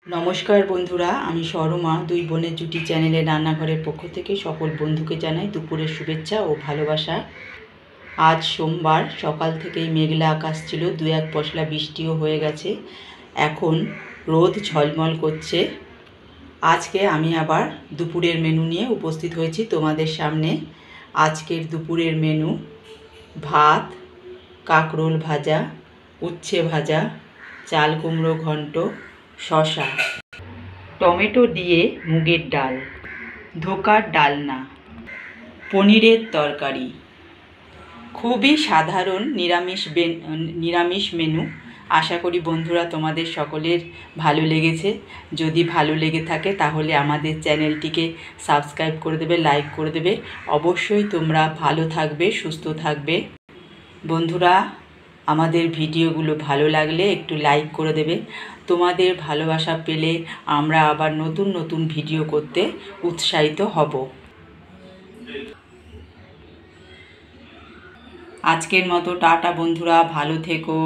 নমস্কার বন্ধুরা, আমি সরমা দুই বোনের জুটি চ্যানেলের রান্নাঘরের পক্ষ থেকে সকল বন্ধুকে জানাই দুপুরের শুভেচ্ছা ও ভালোবাসা। আজ সোমবার, সকাল থেকেই মেঘলা আকাশ ছিল, দু এক পশলা বৃষ্টিও হয়ে গেছে। এখন রোদ ঝলমল করছে। আজকে আমি আবার দুপুরের মেনু নিয়ে উপস্থিত হয়েছি তোমাদের সামনে। আজকের দুপুরের মেনু: ভাত, কাঁকরোল ভাজা, উচ্ছে ভাজা, চাল কুমড়ো ঘন্ট, শশা, টমেটো দিয়ে মুগের ডাল, ধোকার ডালনা, পনিরের তরকারি। খুবই সাধারণ নিরামিষ মেনু। আশা করি বন্ধুরা তোমাদের সকলের ভালো লেগেছে। যদি ভালো লেগে থাকে তাহলে আমাদের চ্যানেলটিকে সাবস্ক্রাইব করে দেবে, লাইক করে দেবে। অবশ্যই তোমরা ভালো থাকবে, সুস্থ থাকবে। বন্ধুরা, আমাদের ভিডিওগুলো ভালো লাগলে একটু লাইক করে দেবে। তোমাদের ভালোবাসা পেলে আমরা আবার নতুন নতুন ভিডিও করতে উৎসাহিত হব। আজকের মতো টাটা বন্ধুরা, ভালো থেকো।